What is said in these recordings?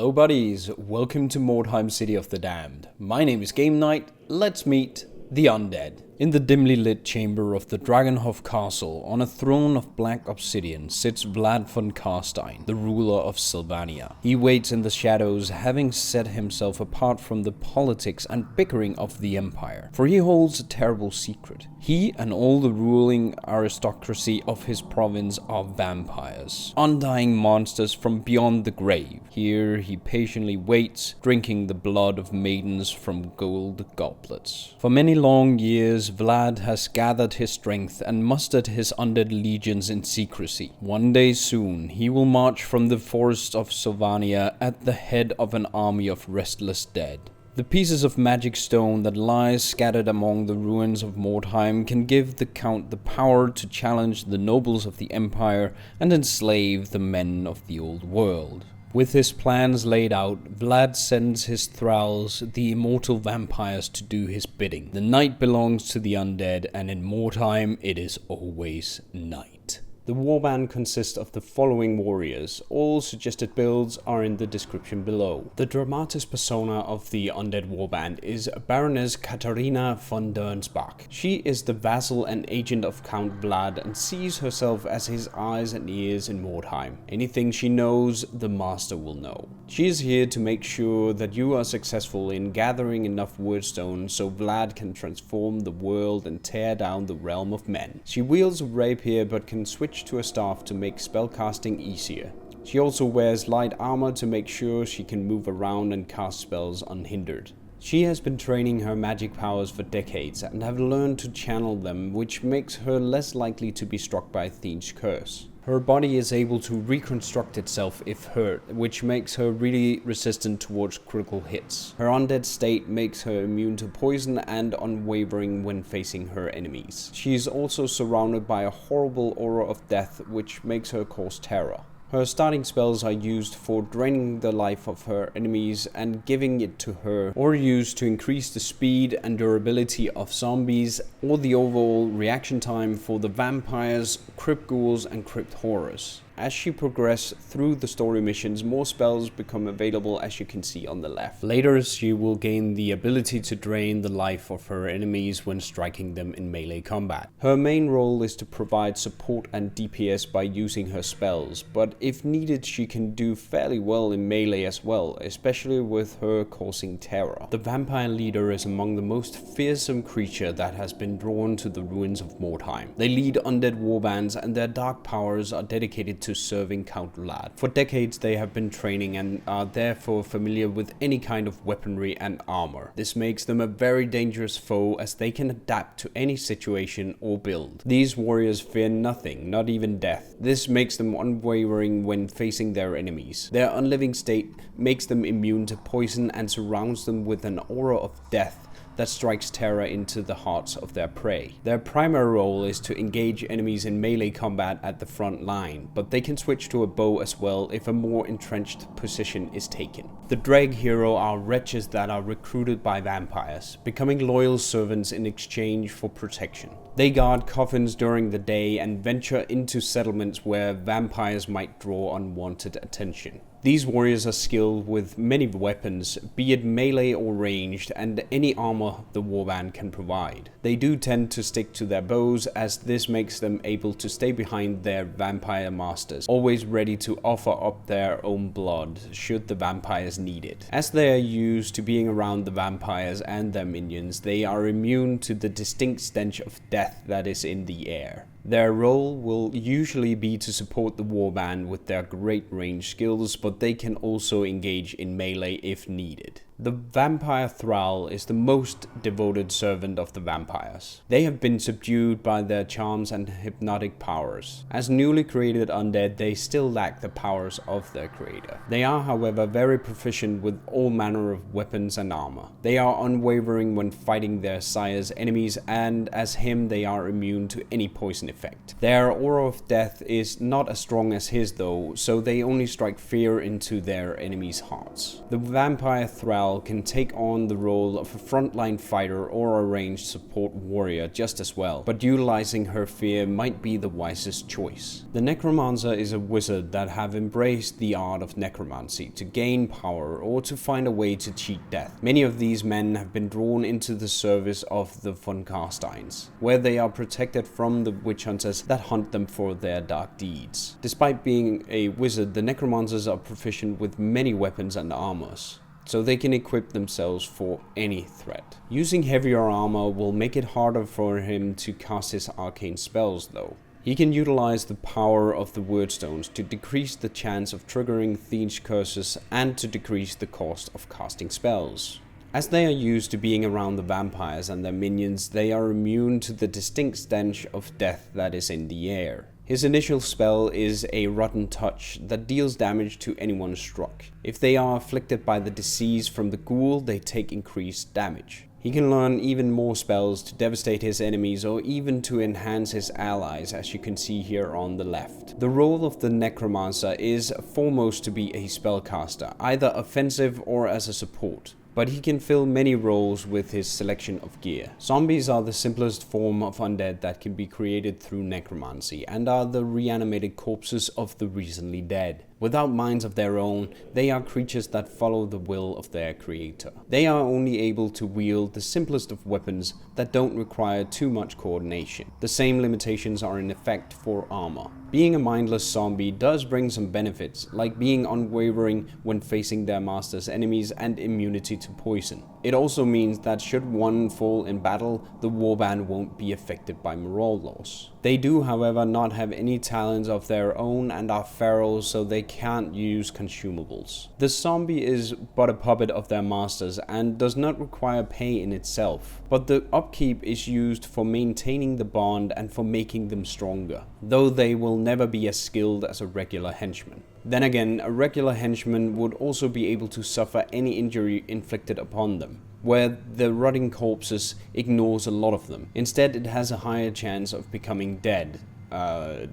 Hello buddies, welcome to Mordheim, City of the Damned. My name is Game Knight, let's meet the Undead. In the dimly lit chamber of the Dragonhof Castle, on a throne of black obsidian, sits Vlad von Carstein, the ruler of Sylvania. He waits in the shadows, having set himself apart from the politics and bickering of the Empire, for he holds a terrible secret. He and all the ruling aristocracy of his province are vampires, undying monsters from beyond the grave. Here he patiently waits, drinking the blood of maidens from gold goblets. For many long years, Vlad has gathered his strength and mustered his undead legions in secrecy. One day soon, he will march from the forests of Sylvania at the head of an army of restless dead. The pieces of magic stone that lies scattered among the ruins of Mordheim can give the Count the power to challenge the nobles of the Empire and enslave the men of the old world. With his plans laid out, Vlad sends his thralls, the immortal vampires, to do his bidding. The night belongs to the undead, and in Mordheim it is always night. The warband consists of the following warriors. All suggested builds are in the description below. The dramatis persona of the undead warband is Baroness Katharina von Dernsbach. She is the vassal and agent of Count Vlad and sees herself as his eyes and ears in Mordheim. Anything she knows, the master will know. She is here to make sure that you are successful in gathering enough wordstone so Vlad can transform the world and tear down the realm of men. She wields a rapier but can switch to a staff to make spellcasting easier. She also wears light armor to make sure she can move around and cast spells unhindered. She has been training her magic powers for decades and have learned to channel them, which makes her less likely to be struck by Thrall's curse. Her body is able to reconstruct itself if hurt, which makes her really resistant towards critical hits. Her undead state makes her immune to poison and unwavering when facing her enemies. She is also surrounded by a horrible aura of death, which makes her cause terror. Her starting spells are used for draining the life of her enemies and giving it to her, or used to increase the speed and durability of zombies, or the overall reaction time for the vampires, crypt ghouls and crypt horrors. As she progresses through the story missions, more spells become available, as you can see on the left. Later, she will gain the ability to drain the life of her enemies when striking them in melee combat. Her main role is to provide support and DPS by using her spells, but if needed she can do fairly well in melee as well, especially with her causing terror. The vampire leader is among the most fearsome creature that has been drawn to the ruins of Mordheim. They lead undead warbands and their dark powers are dedicated to serving Count Vlad. For decades they have been training and are therefore familiar with any kind of weaponry and armor. This makes them a very dangerous foe as they can adapt to any situation or build. These warriors fear nothing, not even death. This makes them unwavering when facing their enemies. Their unliving state makes them immune to poison and surrounds them with an aura of death that strikes terror into the hearts of their prey. Their primary role is to engage enemies in melee combat at the front line, but they can switch to a bow as well if a more entrenched position is taken. The Dreg hero are wretches that are recruited by vampires, becoming loyal servants in exchange for protection. They guard coffins during the day and venture into settlements where vampires might draw unwanted attention. These warriors are skilled with many weapons, be it melee or ranged, and any armor the warband can provide. They do tend to stick to their bows, as this makes them able to stay behind their vampire masters, always ready to offer up their own blood should the vampires need it. As they are used to being around the vampires and their minions, they are immune to the distinct stench of death that is in the air. Their role will usually be to support the warband with their great range skills, but they can also engage in melee if needed. The vampire Thrall is the most devoted servant of the vampires. They have been subdued by their charms and hypnotic powers. As newly created undead, they still lack the powers of their creator. They are, however, very proficient with all manner of weapons and armor. They are unwavering when fighting their sire's enemies, and as him they are immune to any poison effect. Their aura of death is not as strong as his though, so they only strike fear into their enemies' hearts. The vampire Thrall Thrall can take on the role of a frontline fighter or a ranged support warrior just as well, but utilizing her fear might be the wisest choice. The Necromancer is a wizard that have embraced the art of necromancy to gain power or to find a way to cheat death. Many of these men have been drawn into the service of the von Carsteins, where they are protected from the witch hunters that hunt them for their dark deeds. Despite being a wizard, the Necromancers are proficient with many weapons and armors, so they can equip themselves for any threat. Using heavier armor will make it harder for him to cast his arcane spells though. He can utilize the power of the wordstones to decrease the chance of triggering Thrall's curses and to decrease the cost of casting spells. As they are used to being around the vampires and their minions, they are immune to the distinct stench of death that is in the air. His initial spell is a Rotten Touch that deals damage to anyone struck. If they are afflicted by the disease from the Ghoul, they take increased damage. He can learn even more spells to devastate his enemies or even to enhance his allies, as you can see here on the left. The role of the Necromancer is foremost to be a spellcaster, either offensive or as a support, but he can fill many roles with his selection of gear. Zombies are the simplest form of undead that can be created through necromancy and are the reanimated corpses of the recently dead. Without minds of their own, they are creatures that follow the will of their creator. They are only able to wield the simplest of weapons that don't require too much coordination. The same limitations are in effect for armor. Being a mindless zombie does bring some benefits, like being unwavering when facing their master's enemies and immunity to poison. It also means that should one fall in battle, the Warband won't be affected by morale loss. They do, however, not have any talents of their own and are feral, so they can't use consumables. The zombie is but a puppet of their masters and does not require pay in itself, but the upkeep is used for maintaining the bond and for making them stronger, though they will never be as skilled as a regular henchman. Then again, a regular henchman would also be able to suffer any injury inflicted upon them, where the rotting corpses ignores a lot of them. Instead, it has a higher chance of becoming dead,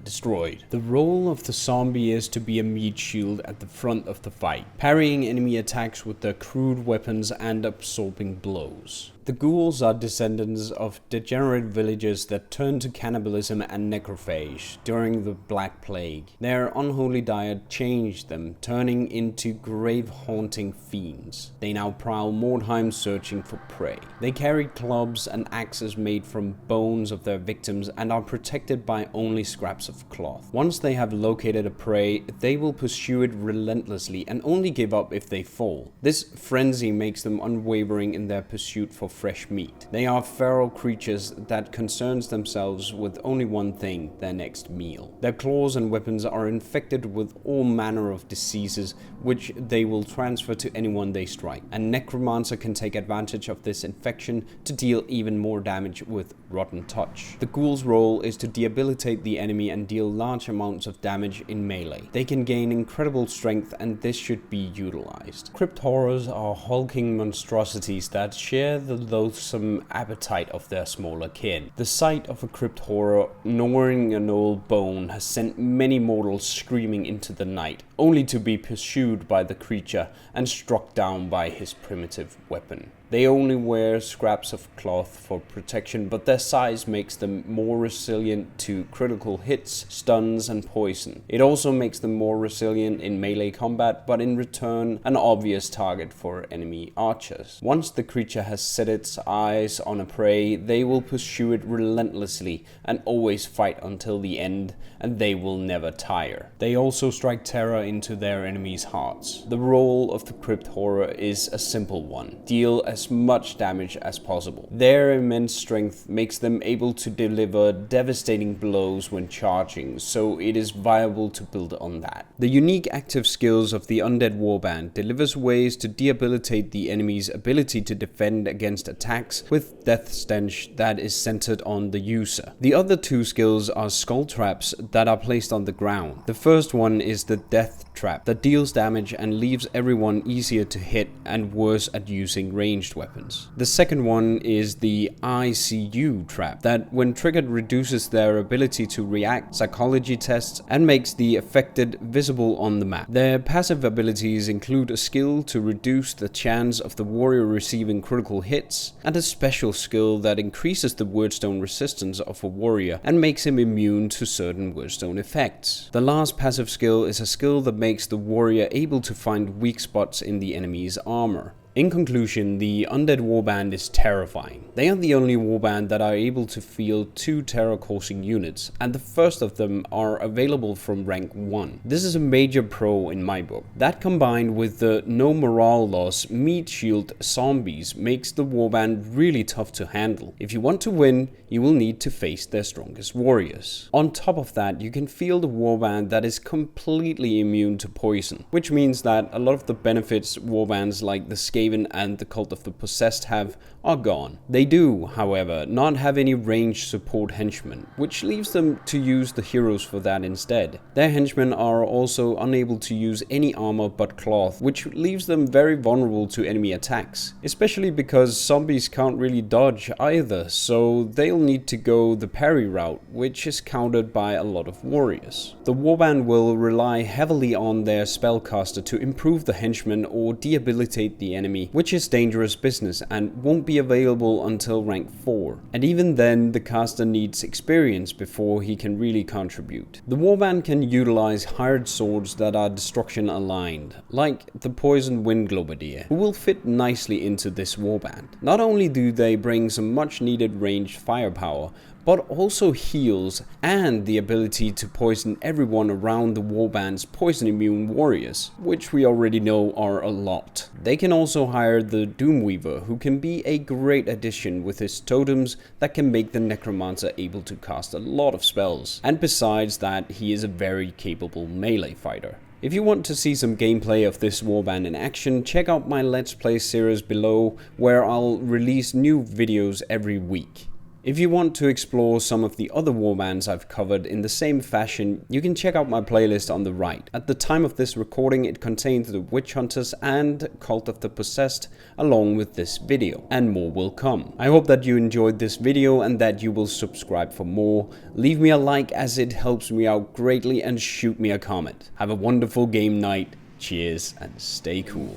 destroyed. The role of the zombie is to be a meat shield at the front of the fight, parrying enemy attacks with their crude weapons and absorbing blows. The ghouls are descendants of degenerate villagers that turned to cannibalism and necrophage during the Black Plague. Their unholy diet changed them, turning into grave-haunting fiends. They now prowl Mordheim searching for prey. They carry clubs and axes made from bones of their victims and are protected by only scraps of cloth. Once they have located a prey, they will pursue it relentlessly and only give up if they fall. This frenzy makes them unwavering in their pursuit for fresh meat. They are feral creatures that concerns themselves with only one thing, their next meal. Their claws and weapons are infected with all manner of diseases, which they will transfer to anyone they strike. And Necromancer can take advantage of this infection to deal even more damage with Rotten Touch. The Ghoul's role is to debilitate the enemy and deal large amounts of damage in melee. They can gain incredible strength, and this should be utilized. Crypt Horrors are hulking monstrosities that share the loathsome appetite of their smaller kin. The sight of a Crypt Horror gnawing an old bone has sent many mortals screaming into the night, only to be pursued by the creature and struck down by his primitive weapon. They only wear scraps of cloth for protection, but their size makes them more resilient to critical hits, stuns, and poison. It also makes them more resilient in melee combat, but in return, an obvious target for enemy archers. Once the creature has set its eyes on a prey, they will pursue it relentlessly and always fight until the end, and they will never tire. They also strike terror into their enemies' hearts. The role of the Crypt Horror is a simple one: deal as much damage as possible. Their immense strength makes them able to deliver devastating blows when charging, so it is viable to build on that. The unique active skills of the Undead Warband delivers ways to debilitate the enemy's ability to defend against attacks with death stench that is centered on the user. The other two skills are skull traps that are placed on the ground. The first one is the death trap that deals damage and leaves everyone easier to hit and worse at using ranged ranged weapons. The second one is the ICU trap, that when triggered reduces their ability to react, psychology tests, and makes the affected visible on the map. Their passive abilities include a skill to reduce the chance of the warrior receiving critical hits, and a special skill that increases the wordstone resistance of a warrior and makes him immune to certain wordstone effects. The last passive skill is a skill that makes the warrior able to find weak spots in the enemy's armor. In conclusion, the Undead Warband is terrifying. They are the only warband that are able to field 2 terror-causing units, and the first of them are available from rank 1. This is a major pro in my book. That combined with the no morale loss meat shield zombies makes the warband really tough to handle. If you want to win, you will need to face their strongest warriors. On top of that, you can field a warband that is completely immune to poison, which means that a lot of the benefits warbands like the Skaven and the Cult of the Possessed have are gone. They do, however, not have any ranged support henchmen, which leaves them to use the heroes for that instead. Their henchmen are also unable to use any armor but cloth, which leaves them very vulnerable to enemy attacks, especially because zombies can't really dodge either, so they'll need to go the parry route, which is countered by a lot of warriors. The warband will rely heavily on their spellcaster to improve the henchmen or debilitate the enemy, which is dangerous business and won't be available until rank 4. And even then, the caster needs experience before he can really contribute. The warband can utilize hired swords that are destruction aligned, like the Poison Wind Globadier, who will fit nicely into this warband. Not only do they bring some much needed ranged firepower, but also heals and the ability to poison everyone around the warband's poison immune warriors, which we already know are a lot. They can also hire the Doomweaver, who can be a great addition with his totems that can make the Necromancer able to cast a lot of spells, and besides that, he is a very capable melee fighter. If you want to see some gameplay of this warband in action, check out my Let's Play series below, where I'll release new videos every week. If you want to explore some of the other warbands I've covered in the same fashion, you can check out my playlist on the right. At the time of this recording, it contains the Witch Hunters and Cult of the Possessed along with this video, and more will come. I hope that you enjoyed this video and that you will subscribe for more. Leave me a like as it helps me out greatly, and shoot me a comment. Have a wonderful game night. Cheers and stay cool.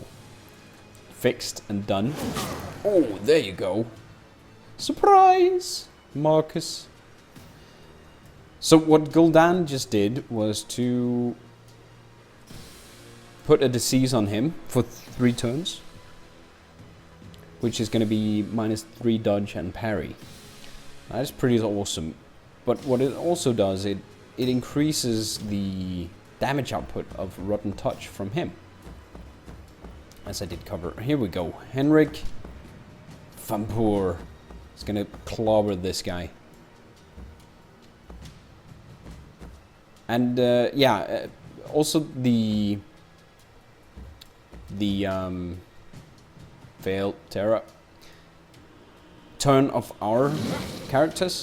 Fixed and done. Oh, there you go. Surprise, Marcus. So what Gul'dan just did was to put a disease on him for 3 turns, which is going to be -3 dodge and parry. That is pretty awesome. But what it also does, it increases the damage output of Rotten Touch from him, as I did cover. Here we go. Henrik Vampur. It's gonna clobber this guy. And also the failed terror turn of our characters